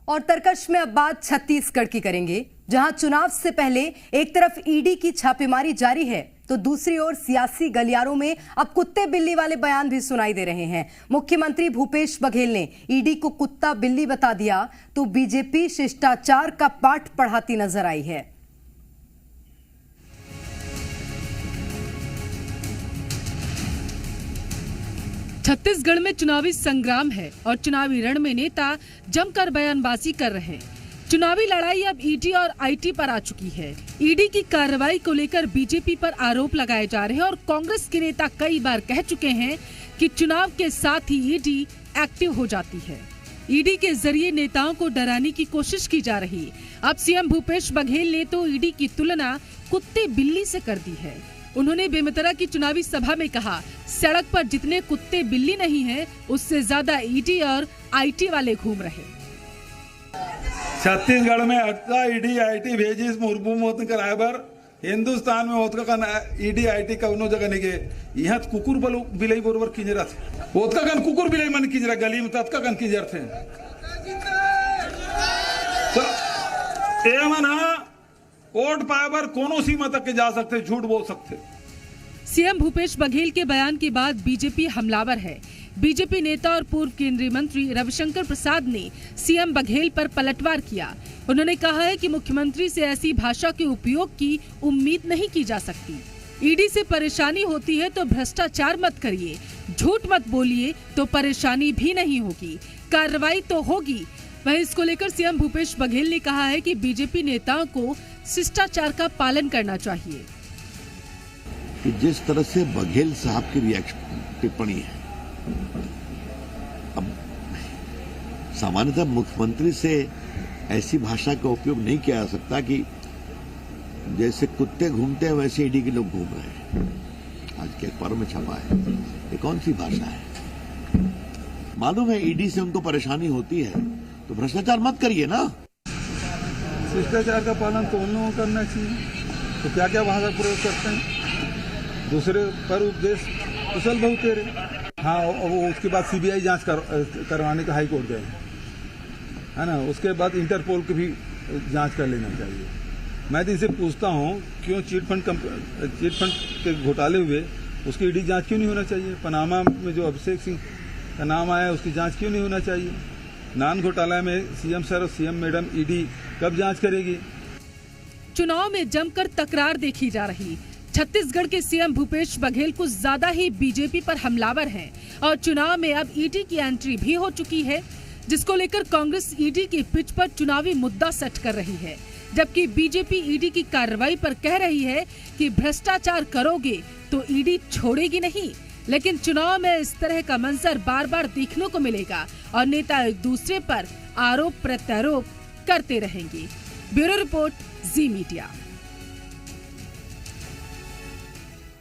और तरकश में अब बात छत्तीसगढ़ की करेंगे, जहां चुनाव से पहले एक तरफ ईडी की छापेमारी जारी है तो दूसरी ओर सियासी गलियारों में अब कुत्ते बिल्ली वाले बयान भी सुनाई दे रहे हैं। मुख्यमंत्री भूपेश बघेल ने ईडी को कुत्ता बिल्ली बता दिया तो बीजेपी शिष्टाचार का पाठ पढ़ाती नजर आई है। छत्तीसगढ़ में चुनावी संग्राम है और चुनावी रण में नेता जमकर बयानबाजी कर रहे हैं। चुनावी लड़ाई अब ईडी और आईटी पर आ चुकी है। ईडी की कार्रवाई को लेकर बीजेपी पर आरोप लगाए जा रहे हैं और कांग्रेस के नेता कई बार कह चुके हैं कि चुनाव के साथ ही ईडी एक्टिव हो जाती है। ईडी के जरिए नेताओं को डराने की कोशिश की जा रही। अब सीएम भूपेश बघेल ने तो ईडी की तुलना कुत्ते बिल्ली से कर दी है। उन्होंने बेमेतरा की चुनावी सभा में कहा, सड़क पर जितने कुत्ते बिल्ली नहीं हैं, उससे ज्यादा ईडी और आईटी वाले घूम रहे। छत्तीसगढ़ में अटका ईडी आईटी भेजी मुर्मू मोत कराबर हिंदुस्तान में होत का ईडी आईटी कौनो जगह नहीं के यहाँ कुकुर बिलाई बरोबर किंजरा थे होत का कुकुर बिलाई मन किंजरा गली में तत्का कन किंजर थे वोट पावर कोनो सीमा तक के जा सकते, झूठ बोल सकते। सीएम भूपेश बघेल के बयान के बाद बीजेपी हमलावर है। बीजेपी नेता और पूर्व केंद्रीय मंत्री रविशंकर प्रसाद ने सीएम बघेल पर पलटवार किया। उन्होंने कहा है कि मुख्यमंत्री से ऐसी भाषा के उपयोग की उम्मीद नहीं की जा सकती। ईडी से परेशानी होती है तो भ्रष्टाचार मत करिए, झूठ मत बोलिए तो परेशानी भी नहीं होगी, कार्रवाई तो होगी। वहीं इसको लेकर सीएम भूपेश बघेल ने कहा है कि बीजेपी नेताओं को शिष्टाचार का पालन करना चाहिए। कि जिस तरह से बघेल साहब की टिप्पणी है, अब सामान्यतः मुख्यमंत्री से ऐसी भाषा का उपयोग नहीं किया जा सकता कि जैसे कुत्ते घूमते हैं वैसे ईडी के लोग घूम रहे हैं। आज के अखबारों में छपा है, ये कौन सी भाषा है? मालूम है ईडी से उनको परेशानी होती है तो भ्रष्टाचार मत करिए ना। शिष्टाचार का पालन तो उन लोगों को करना चाहिए। तो क्या क्या भाषा प्रयोग करते हैं, दूसरे पर उपदेश कुशल बहुत तेरे। हाँ, वो उसके बाद सीबीआई जांच करवाने का हाई कोर्ट गए, है ना। उसके बाद इंटरपोल की भी जांच कर लेना चाहिए। मैं तो इनसे पूछता हूँ, क्यों चिट फंड के घोटाले हुए उसकी ईडी जांच क्यों नहीं होना चाहिए? पनामा में जो अभिषेक सिंह का नाम आया उसकी जांच क्यों नहीं होना चाहिए? नान घोटाला में सीएम सर और सीएम मैडम ईडी कब जांच करेगी? चुनाव में जमकर तकरार देखी जा रही। छत्तीसगढ़ के सीएम भूपेश बघेल कुछ ज्यादा ही बीजेपी पर हमलावर हैं और चुनाव में अब ईडी की एंट्री भी हो चुकी है, जिसको लेकर कांग्रेस ईडी की पिच पर चुनावी मुद्दा सेट कर रही है, जबकि बीजेपी ईडी की कार्रवाई पर कह रही है कि भ्रष्टाचार करोगे तो ईडी छोड़ेगी नहीं। लेकिन चुनाव में इस तरह का मंजर बार बार देखने को मिलेगा और नेता एक दूसरे पर आरोप प्रत्यारोप करते रहेंगे। ब्यूरो रिपोर्ट, जी मीडिया।